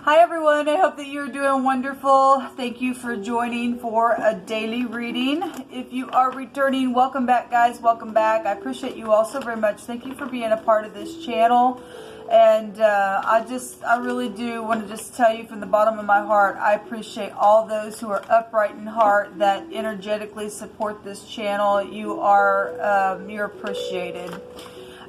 Hi everyone, I hope that you're doing wonderful. Thank you for joining for a daily reading. If you are returning, welcome back guys, welcome back. I appreciate you all so very much. Thank you for being a part of this channel. And I really do want to just tell you from the bottom of my heart, I appreciate all those who are upright in heart that energetically support this channel. You're appreciated.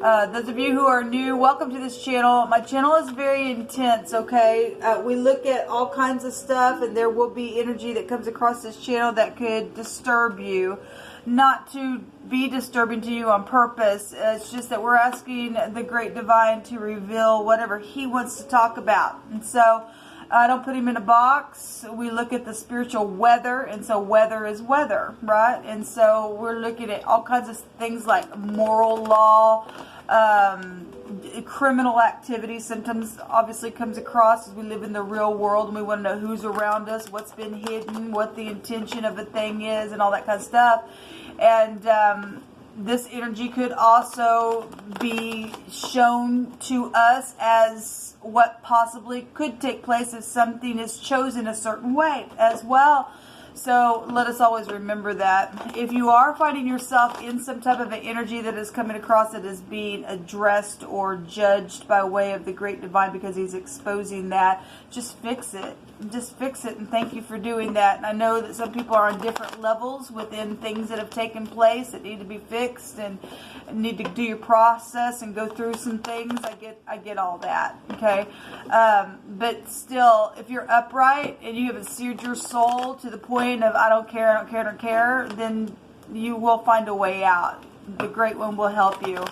Those of you who are new, welcome to this channel. My channel is very intense, okay? We look at all kinds of stuff, and there will be energy that comes across this channel that could disturb you. Not to be disturbing to you on purpose. It's just that we're asking the Great Divine to reveal whatever He wants to talk about. And so, I don't put Him in a box. We look at the spiritual weather, and so weather is weather, right? And so we're looking at all kinds of things like moral law, criminal activity sometimes obviously comes across as we live in the real world, and we want to know who's around us, what's been hidden, what the intention of a thing is, and all that kind of stuff. And this energy could also be shown to us as what possibly could take place if something is chosen a certain way as well. So let us always remember that. If you are finding yourself in some type of an energy that is coming across that is being addressed or judged by way of the Great Divine because He's exposing that, just fix it. Just fix it, and thank you for doing that. And I know that some people are on different levels within things that have taken place that need to be fixed and need to do your process and go through some things. I get all that, okay? But still, if you're upright and you haven't seared your soul to the point of I don't care, then you will find a way out. The Great One will help you.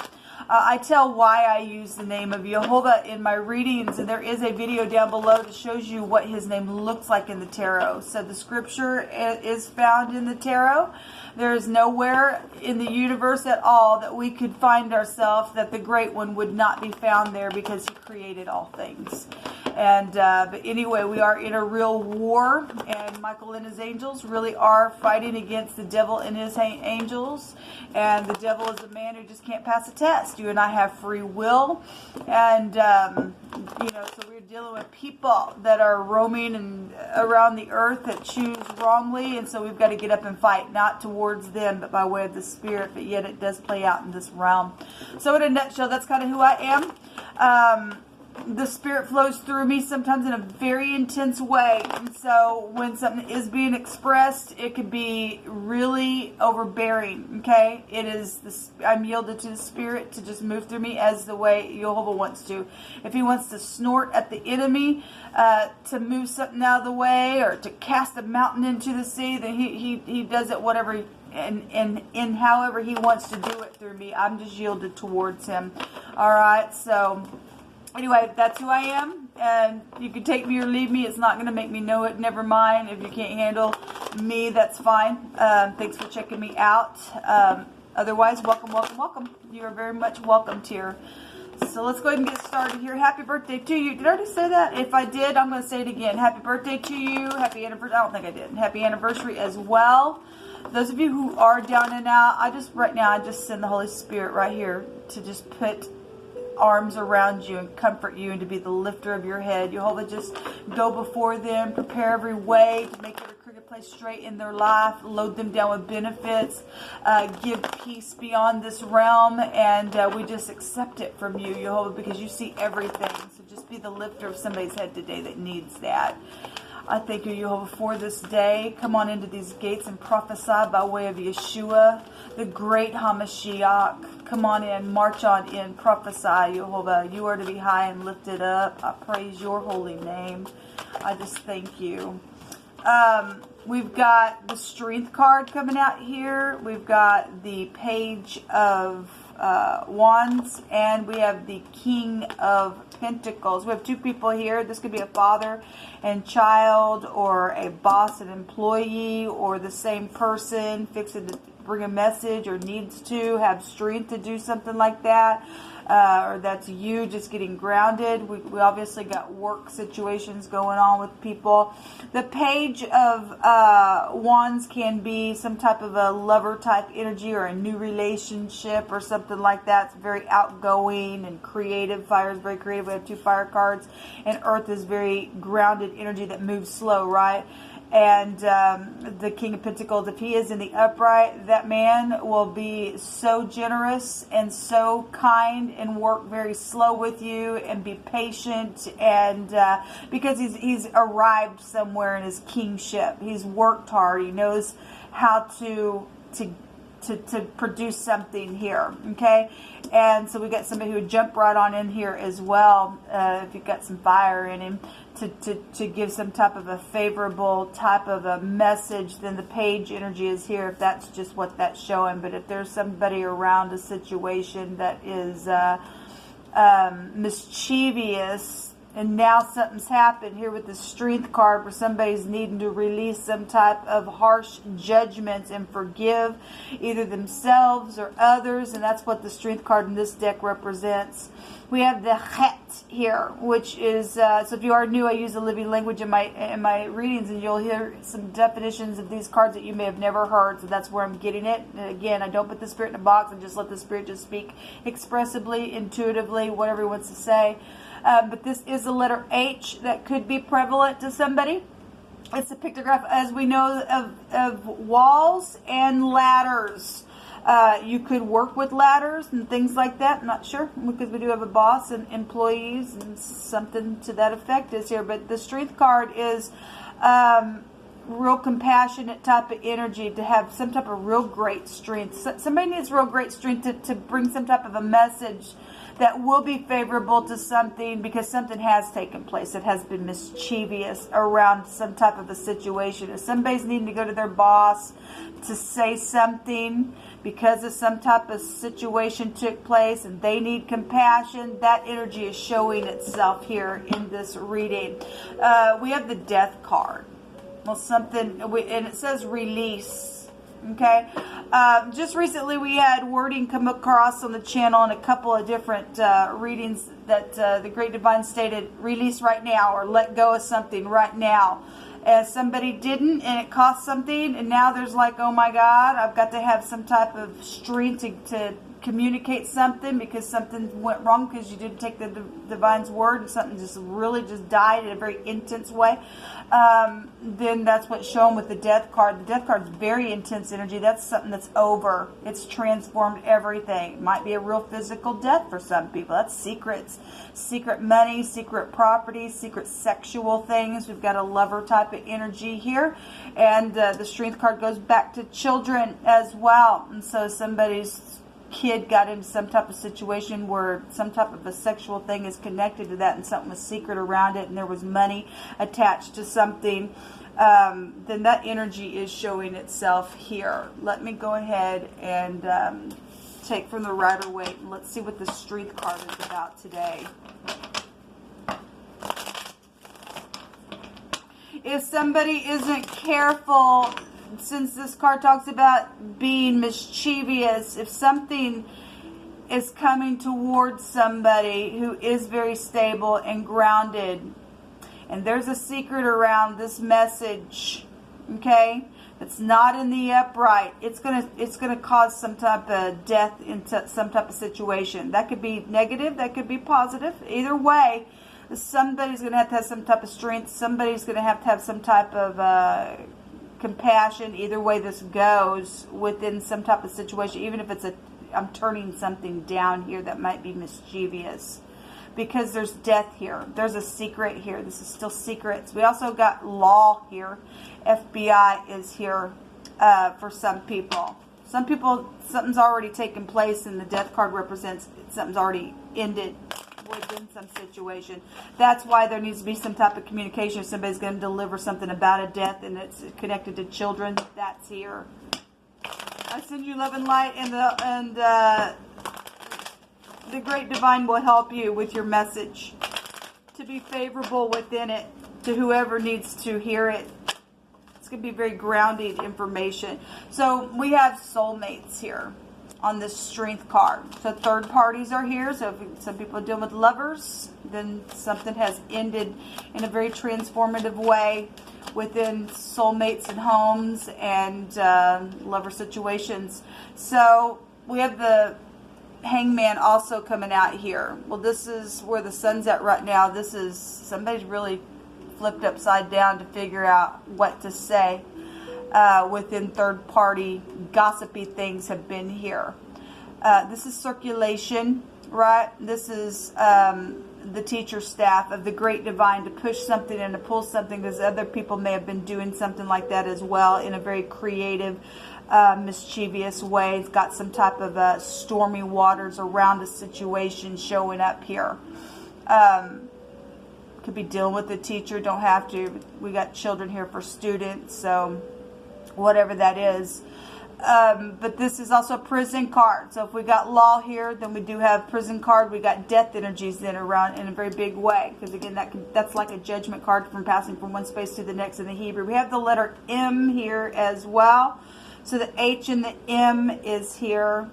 I tell why I use the name of Jehovah in my readings, and there is a video down below that shows you what His name looks like in the tarot. So the scripture is found in the tarot. There is nowhere in the universe at all that we could find ourselves that the Great One would not be found there because He created all things. And but anyway, we are in a real war, and Michael and his angels really are fighting against the devil and his angels. And the devil is a man who just can't pass a test. You and I have free will, and so we're dealing with people that are roaming and around the earth that choose wrongly, and so we've got to get up and fight, not towards them, but by way of the Spirit. But yet it does play out in this realm. So in a nutshell, that's kind of who I am. The Spirit flows through me sometimes in a very intense way, and so when something is being expressed, it could be really overbearing. Okay, it is I'm yielded to the Spirit to just move through me as the way Jehovah wants to. If He wants to snort at the enemy to move something out of the way, or to cast a mountain into the sea, then he does it whatever and however He wants to do it through me. I'm just yielded towards Him. All right, so. Anyway, that's who I am, and you can take me or leave me. It's not going to make me know it. Never mind. If you can't handle me, that's fine. Thanks for checking me out. Otherwise, welcome. You are very much welcomed here. So let's go ahead and get started here. Happy birthday to you. Did I already say that? If I did, I'm going to say it again. Happy birthday to you. Happy anniversary. I don't think I did. Happy anniversary as well. Those of you who are down and out, I just send the Holy Spirit right here to just put arms around you and comfort you and to be the lifter of your head. Jehovah, just go before them, prepare every way to make every crooked place straight in their life, load them down with benefits, give peace beyond this realm, and we just accept it from you, Jehovah, because you see everything. So just be the lifter of somebody's head today that needs that. I thank you, Jehovah, for this day. Come on into these gates and prophesy by way of Yeshua, the great HaMashiach. Come on in, march on in, prophesy, Jehovah. You are to be high and lifted up. I praise your holy name. I just thank you. We've got the Strength card coming out here. We've got the Page of Wands, and we have the King of Pentacles. We have two people here. This could be a father and child, or a boss and employee, or the same person fixing to bring a message or needs to have strength to do something like that. or that's you just getting grounded. We obviously got work situations going on with people. The Page of Wands can be some type of a lover type energy or a new relationship or something like that. It's very outgoing and creative. Fire is very creative. We have 2 fire cards. And Earth is very grounded energy that moves slow, right? And the King of Pentacles, if he is in the upright, that man will be so generous and so kind and work very slow with you and be patient, and because he's arrived somewhere in his kingship. He's worked hard. He knows how to produce something here, okay? And so we got somebody who would jump right on in here as well, if you've got some fire in him, to give some type of a favorable type of a message. Then the Page energy is here, if that's just what that's showing. But if there's somebody around a situation that is mischievous, and now something's happened here with the Strength card, where somebody's needing to release some type of harsh judgments and forgive either themselves or others. And that's what the Strength card in this deck represents. We have the Het here, which is, so if you are new, I use a living language in my readings, and you'll hear some definitions of these cards that you may have never heard. So that's where I'm getting it. And again, I don't put the Spirit in a box. I just let the Spirit just speak expressively, intuitively, whatever he wants to say. But this is a letter H that could be prevalent to somebody. It's a pictograph, as we know, of walls and ladders. You could work with ladders and things like that. I'm not sure, because we do have a boss and employees, and something to that effect is here. But the Strength card is real compassionate type of energy, to have some type of real great strength. Somebody needs real great strength to bring some type of a message that will be favorable to something, because something has taken place that has been mischievous around some type of a situation. If somebody's needing to go to their boss to say something because of some type of situation took place and they need compassion, that energy is showing itself here in this reading. We have the Death card. Well, something, and it says release. Okay, just recently we had wording come across on the channel in a couple of different readings that the Great Divine stated, release right now, or let go of something right now. As somebody didn't, and it cost something, and now there's like, oh my God, I've got to have some type of strength to communicate something, because something went wrong, because you didn't take the Divine's word, and something just really just died in a very intense way. Then that's what's shown with the Death card. The Death card is very intense energy. That's something that's over. It's transformed everything. It might be a real physical death for some people. That's secrets. Secret money, secret property, secret sexual things. We've got a lover type of energy here. And the Strength card goes back to children as well. And so somebody's kid got into some type of situation where some type of a sexual thing is connected to that, and something was secret around it, and there was money attached to something, then that energy is showing itself here. Let me go ahead and take from the Rider-Waite, and let's see what the Strength card is about today. If somebody isn't careful, since this card talks about being mischievous, if something is coming towards somebody who is very stable and grounded, and there's a secret around this message, okay, that's not in the upright, it's gonna cause some type of death into some type of situation. That could be negative, that could be positive. Either way, somebody's gonna have to have some type of strength. Somebody's gonna have some type of compassion. Either way this goes within some type of situation, even if it's I'm turning something down here that might be mischievous, because there's death here, there's a secret here. This is still secrets. We also got law here. FBI is here for some people. Some people, something's already taken place, and the Death card represents something's already ended within some situation. That's why there needs to be some type of communication. If somebody's going to deliver something about a death and it's connected to children, that's here. I send you love and light, and the Great Divine will help you with your message to be favorable within it to whoever needs to hear it. It's going to be very grounded information. So we have soulmates here. on this strength card. So third parties are here. So if some people are dealing with lovers, then something has ended in a very transformative way within soulmates and homes and lover situations. So we have the Hangman also coming out here. Well, this is where the sun's at right now. This is, somebody's really flipped upside down to figure out what to say. Within third party gossipy things have been here. This is circulation, right? This is the teacher staff of the great divine to push something and to pull something, because other people may have been doing something like that as well in a very creative, mischievous way. It's got some type of stormy waters around a situation showing up here. Could be dealing with a teacher, don't have to. We got children here for students, so whatever that is. But this is also a prison card. So if we got law here, then we do have prison card. We got death energies then around in a very big way. Because again, that's like a judgment card from passing from one space to the next in the Hebrew. We have the letter M here as well. So the H and the M is here.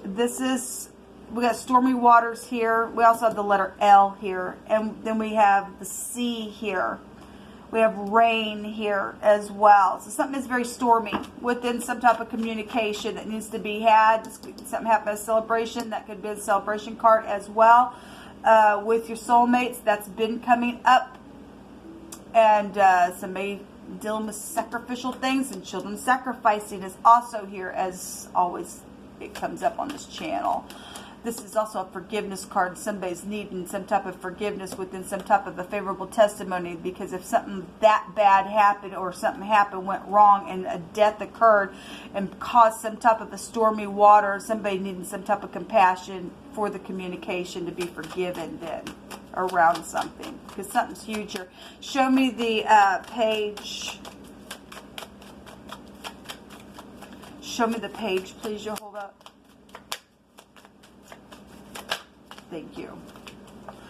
This is, we got stormy waters here. We also have the letter L here. And then we have the C here. We have rain here as well. So something is very stormy within some type of communication that needs to be had. Something happened at a celebration. That could be a celebration card as well. With your soulmates, that's been coming up. And somebody dealing with sacrificial things, and children sacrificing is also here, as always it comes up on this channel. This is also a forgiveness card. Somebody's needing some type of forgiveness within some type of a favorable testimony, because if something that bad happened or something happened, went wrong, and a death occurred and caused some type of a stormy water, somebody needing some type of compassion for the communication to be forgiven then around something, because something's huge here. Show me the page. Show me the page, please. You'll hold up. Thank you.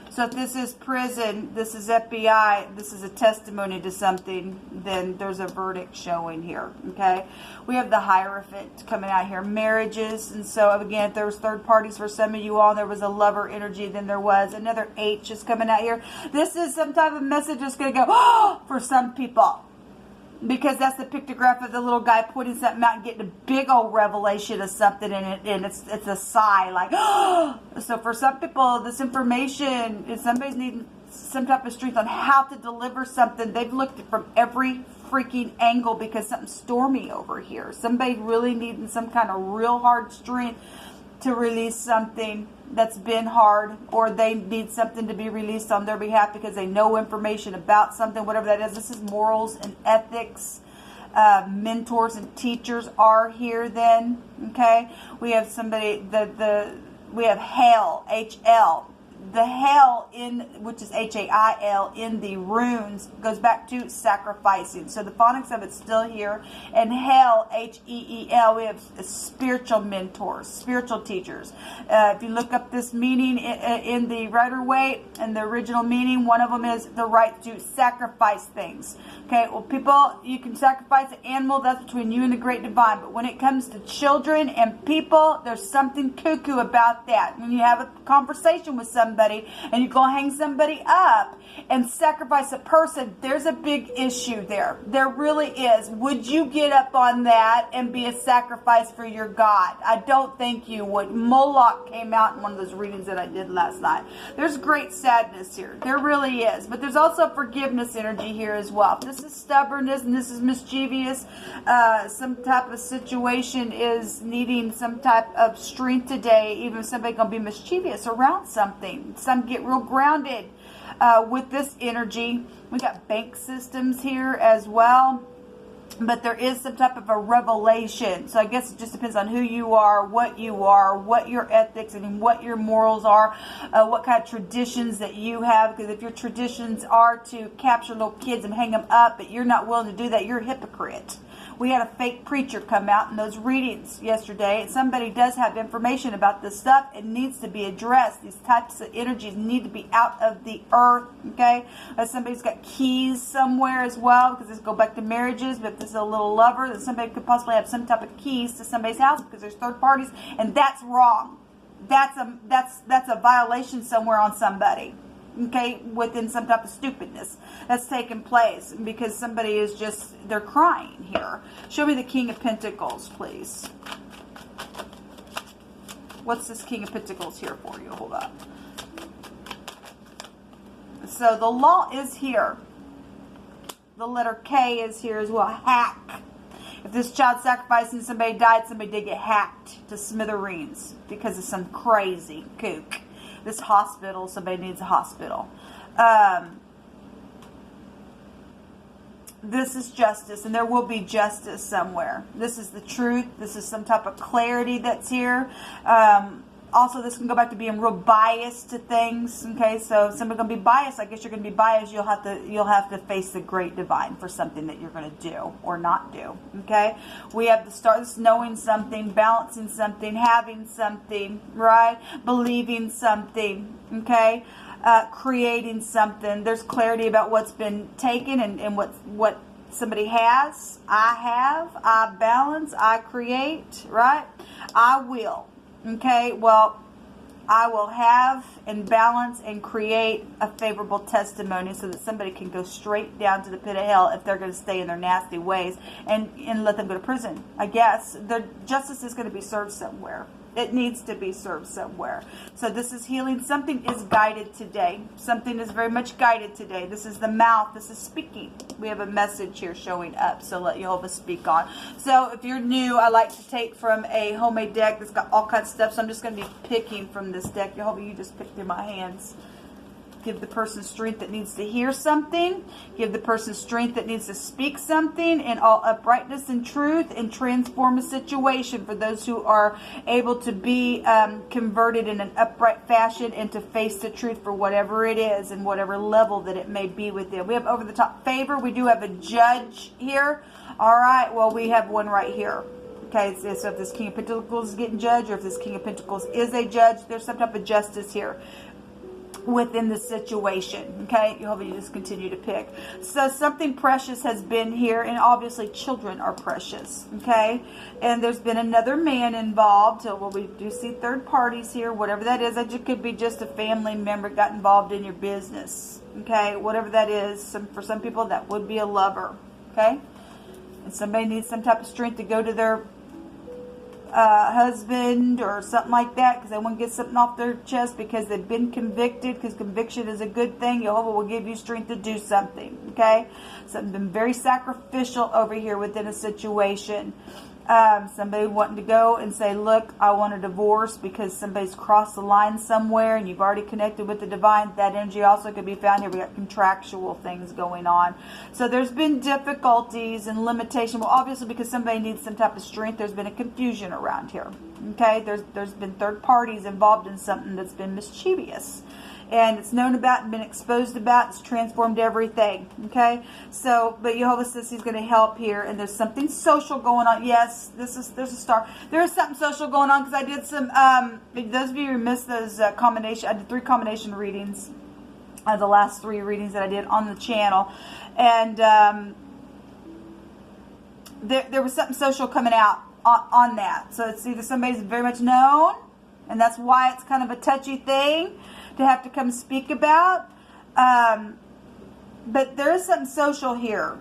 So if this is prison, this is FBI, this is a testimony to something, then there's a verdict showing here, okay? We have the Hierophant coming out here, marriages. And so again, if there was third parties for some of you all, there was a lover energy, then there was another H is coming out here. This is some type of message that's going to go, oh, for some people. Because that's the pictograph of the little guy pointing something out and getting a big old revelation of something, and it's a sigh, like, oh! So for some people, this information, if somebody's needing some type of strength on how to deliver something, they've looked at from every freaking angle because something's stormy over here. Somebody really needing some kind of real hard strength to release something that's been hard, or they need something to be released on their behalf because they know information about something, whatever that is. This is morals and ethics. Mentors and teachers are here then, okay? We have somebody, we have Hell, H-L. The Hell, which is H-A-I-L, in the runes goes back to sacrificing. So the phonics of it's still here. And Hell, H-E-E-L, we have spiritual mentors, spiritual teachers. If you look up this meaning in the Rider-Waite and the original meaning, one of them is the right to sacrifice things. Okay, well, people, you can sacrifice an animal, that's between you and the great divine. But when it comes to children and people, there's something cuckoo about that. When you have a conversation with somebody and you go hang somebody up and sacrifice a person, there's a big issue there. There really is. Would you get up on that and be a sacrifice for your God? I don't think you would. Moloch came out in one of those readings that I did last night. There's great sadness here. There really is. But there's also forgiveness energy here as well. If this is stubbornness and this is mischievous, some type of situation is needing some type of strength today, even if somebody's going to be mischievous around something. Some get real grounded with this energy. We got bank systems here as well. But there is some type of a revelation. So I guess it just depends on who you are, what your ethics and what your morals are, what kind of traditions that you have. Because if your traditions are to capture little kids and hang them up, but you're not willing to do that, you're a hypocrite. We had a fake preacher come out in those readings yesterday. And somebody does have information about this stuff. It needs to be addressed. These types of energies need to be out of the earth, okay? Somebody's got keys somewhere as well, because this go back to marriages. But if this is a little lover, then somebody could possibly have some type of keys to somebody's house because there's third parties, and that's wrong. That's a violation somewhere on somebody, okay, within some type of stupidness that's taken place, because somebody is just, they're crying here. Show me the King of Pentacles, please. What's this King of Pentacles here for you? Hold up. So the law is here. The letter K is here as well. Hack. If this child sacrificed and somebody died, somebody did get hacked to smithereens because of some crazy kook. This hospital, somebody needs a hospital. This is justice, and there will be justice somewhere. This is the truth. This is some type of clarity that's here. Also, this can go back to being real biased to things. Okay, so if somebody's gonna be biased, I guess you're gonna be biased. You'll have to face the great divine for something that you're gonna do or not do. Okay, we have to start knowing something, balancing something, having something, right? Believing something. Okay, creating something. There's clarity about what's been taken and what somebody has. I have. I balance. I create. Right. I will. Okay, well, I will have and balance and create a favorable testimony so that somebody can go straight down to the pit of hell if they're going to stay in their nasty ways and let them go to prison. I guess the justice is going to be served somewhere. It needs to be served somewhere. So this is healing. Something is guided today. Something is very much guided today. This is the mouth. This is speaking. We have a message here showing up. So let Jehovah speak on. So if you're new, I like to take from a homemade deck that's got all kinds of stuff. So I'm just going to be picking from this deck. Jehovah, you just pick through my hands. Give the person strength that needs to hear something. Give the person strength that needs to speak something in all uprightness and truth, and transform a situation for those who are able to be converted in an upright fashion and to face the truth for whatever it is and whatever level that it may be with them. We have over the top favor. We do have a judge here. All right. Well, we have one right here. Okay, so if this King of Pentacles is getting judged, or if this King of Pentacles is a judge, there's some type of justice here within the situation. Okay, you hope you just continue to pick. So something precious has been here, and obviously children are precious. Okay, and there's been another man involved. So well, we do see third parties here, whatever that is. It could be just a family member got involved in your business. Okay, whatever that is. For some people that would be a lover. Okay, and somebody needs some type of strength to go to their husband or something like that, because they want to get something off their chest because they've been convicted, because conviction is a good thing. Jehovah will give you strength to do something. Okay, something been very sacrificial over here within a situation. Somebody wanting to go and say, look, I want a divorce because somebody's crossed the line somewhere and you've already connected with the divine. That energy also could be found here. We got contractual things going on. So there's been difficulties and limitation. Well, obviously because somebody needs some type of strength, there's been a confusion around here. Okay, there's been third parties involved in something that's been mischievous. And it's known about and been exposed about. It's transformed everything. Okay? So, but Jehovah says he's going to help here. And there's something social going on. Yes, there's a star. There is something social going on, because I did some, those of you who missed those combination, I did 3 combination readings. The last 3 readings that I did on the channel. And there was something social coming out on that. So it's either somebody's very much known, and that's why it's kind of a touchy thing to have to come speak about. But there is something social here,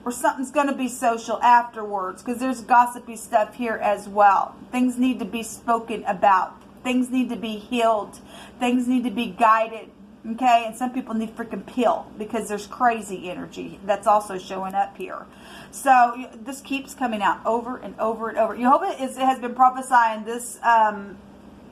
or something's going to be social afterwards, because there's gossipy stuff here as well. Things need to be spoken about. Things need to be healed. Things need to be guided. Okay, and some people need freaking pill because there's crazy energy that's also showing up here. So this keeps coming out over and over and over. Jehovah has been prophesying this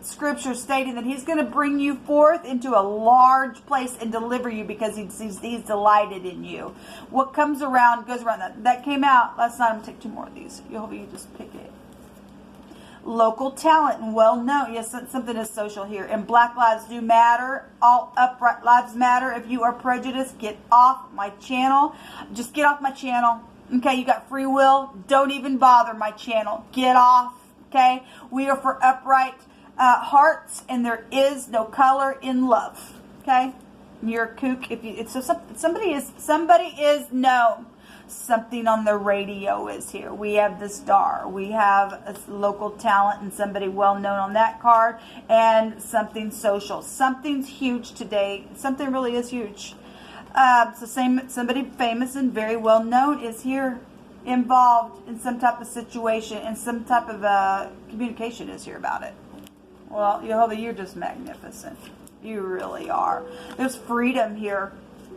scripture, stating that he's going to bring you forth into a large place and deliver you, because he's delighted in you. What comes around goes around. That came out last night. I'm going to take 2 more of these. Jehovah, you just pick it. Local talent and well known. Yes, something is social here. And Black lives do matter. All upright lives matter. If you are prejudiced, get off my channel. Just get off my channel. Okay, you got free will. Don't even bother my channel. Get off. Okay, we are for upright hearts, and there is no color in love. Okay, you're a kook if you. It's so somebody is known. Something on the radio is here. We have the star. We have a local talent and somebody well known on that card, and something social. Something's huge today. Something really is huge. So somebody famous and very well known is here, involved in some type of situation, and some type of communication is here about it. Well, Jehovah, you're just magnificent. You really are. There's freedom here.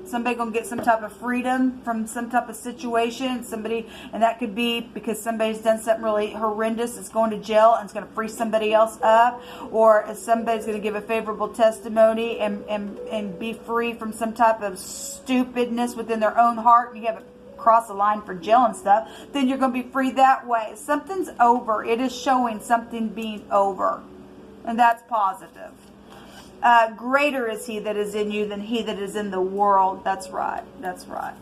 Somebody gonna get some type of freedom from some type of situation. Somebody, and that could be because somebody's done something really horrendous. It's going to jail and it's gonna free somebody else up, or if somebody's gonna give a favorable testimony and be free from some type of stupidness within their own heart, and you haven't crossed the line for jail and stuff, then you're gonna be free that way. Something's over. It is showing something being over, and that's positive. Greater is he that is in you than he that is in the world. That's right. That's right.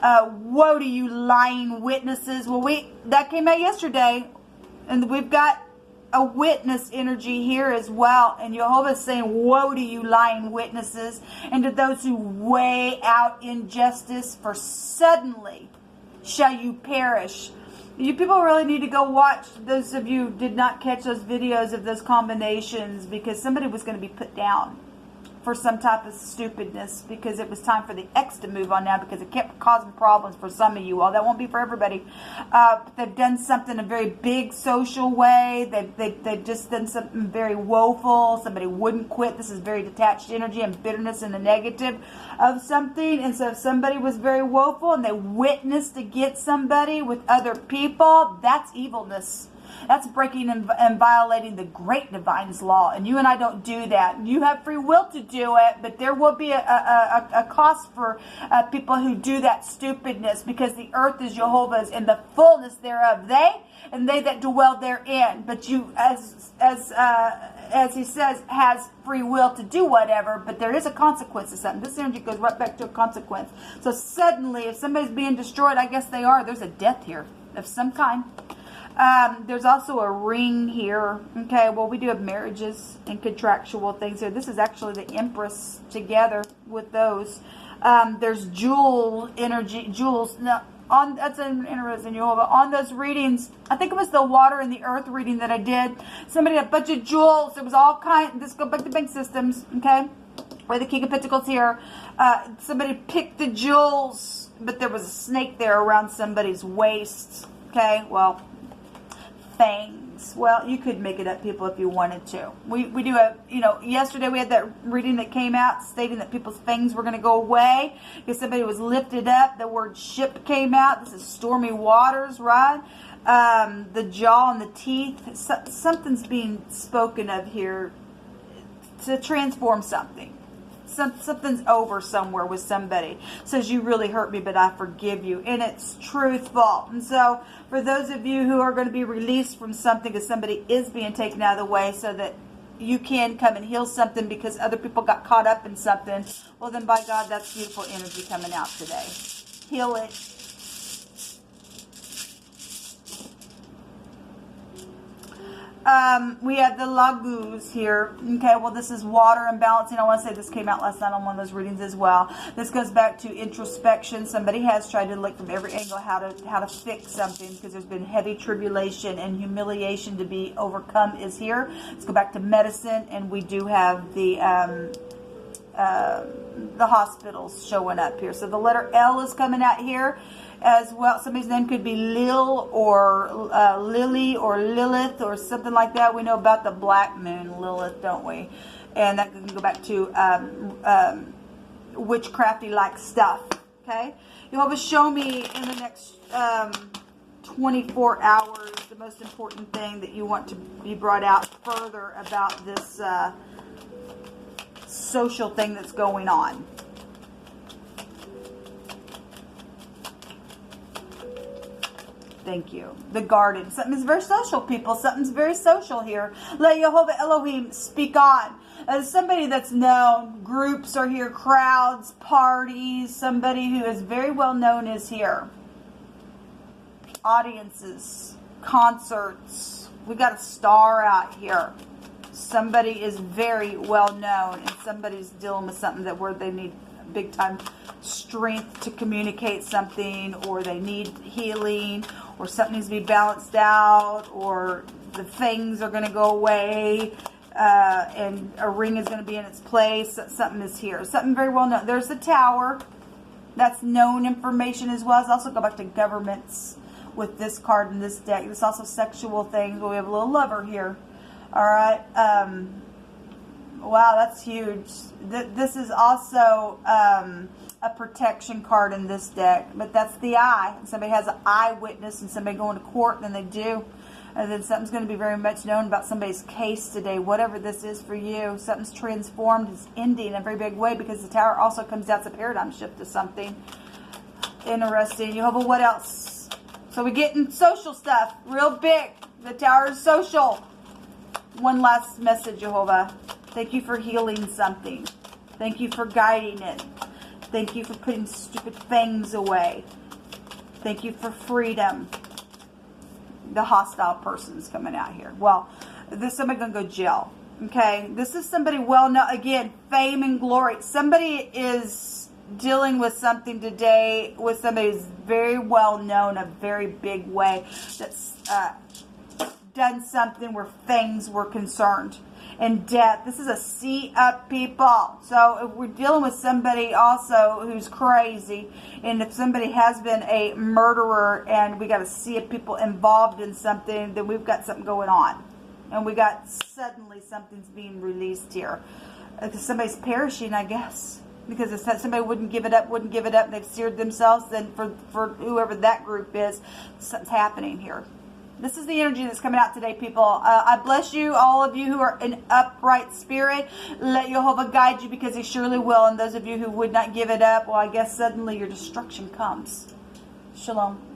Woe to you lying witnesses. Well, that came out yesterday, and we've got a witness energy here as well. And Jehovah's saying, woe to you lying witnesses, and to those who weigh out injustice, for suddenly shall you perish. You people really need to go watch. Those of you who did not catch those videos of those combinations, because somebody was going to be put down for some type of stupidness, because it was time for the X to move on now, because it kept causing problems for some of you all. That won't be for everybody. They've done something in a very big social way. They've just done something very woeful. Somebody wouldn't quit. This is very detached energy and bitterness and the negative of something. And so if somebody was very woeful and they witnessed against somebody with other people, that's evilness. That's breaking and violating the great divine's law. And you and I don't do that. You have free will to do it, but there will be a cost for people who do that stupidness, because the earth is Jehovah's and the fullness thereof. They and they that dwell therein. But you, as he says, has free will to do whatever, but there is a consequence to something. This energy goes right back to a consequence. So suddenly, if somebody's being destroyed, I guess they are. There's a death here of some kind. There's also a ring here. Okay, well, we do have marriages and contractual things here. This is actually the Empress together with those. There's jewel energy, jewels. Now, that's interesting, Jehovah. On those readings, I think it was the water and the earth reading that I did. Somebody had a bunch of jewels. It was all kind. This go back to bank systems. Okay, where the King of Pentacles here. Somebody picked the jewels, but there was a snake there around somebody's waist. Okay, well. Fangs. Well, you could make it up, people, if you wanted to. We do have, yesterday we had that reading that came out stating that people's fangs were going to go away because somebody was lifted up. The word ship came out. This is stormy waters, right? The jaw and the teeth. Something's being spoken of here to transform something. Something's over somewhere with somebody. Says, you really hurt me, but I forgive you. And it's truthful. And so for those of you who are going to be released from something, because somebody is being taken out of the way so that you can come and heal something because other people got caught up in something, well then by God, that's beautiful energy coming out today. Heal it. We have the Lagoos here. Okay, well, this is water and balancing. I want to say this came out last night on one of those readings as well. This goes back to introspection. Somebody has tried to look from every angle how to fix something, because there's been heavy tribulation and humiliation to be overcome is here. Let's go back to medicine, and we do have the hospitals showing up here. So the letter L is coming out here as well. Somebody's name could be Lil or Lily or Lilith or something like that. We know about the black moon, Lilith, don't we? And that can go back to witchcrafty like stuff. Okay, Jehovah, show me in the next 24 hours the most important thing that you want to be brought out further about this social thing that's going on. Thank you. The garden. Something's very social, people. Something's very social here. Let Jehovah Elohim speak on. As somebody that's known, groups are here, crowds, parties, somebody who is very well known is here. audiences, concerts. We got a star out here. Somebody is very well known, and somebody's dealing with something that where they need big time strength to communicate something, or they need healing, or something needs to be balanced out, or the things are going to go away, and a ring is going to be in its place. Something is here. Something very well known. There's the Tower. That's known information as well. Let's also go back to governments with this card in this deck. There's also sexual things. Well, we have a little lover here. All right. Wow, that's huge. This is also a protection card in this deck, but that's the eye. Somebody has an eyewitness and somebody going to court, and then they do. And then something's going to be very much known about somebody's case today, whatever this is for you. Something's transformed, it's ending in a very big way, because the Tower also comes out as a paradigm shift to something. Interesting. Jehovah, what else? So we get in social stuff, real big. The Tower is social. One last message, Jehovah. Thank you for healing something. Thank you for guiding it. Thank you for putting stupid things away. Thank you for freedom. The hostile person's coming out here. Well, this is somebody going to go jail. Okay? This is somebody well known. Again, fame and glory. Somebody is dealing with something today with somebody who's very well known, a very big way, that's done something where things were concerned. And death. This is a see up, people. So if we're dealing with somebody also who's crazy, and if somebody has been a murderer, and we got to see if people involved in something, then we've got something going on. And we got suddenly something's being released here. Because somebody's perishing, I guess. Because if somebody wouldn't give it up, and they've seared themselves, then for whoever that group is, something's happening here. This is the energy that's coming out today, people. I bless you, all of you who are in upright spirit. Let Jehovah guide you, because he surely will. And those of you who would not give it up, well, I guess suddenly your destruction comes. Shalom.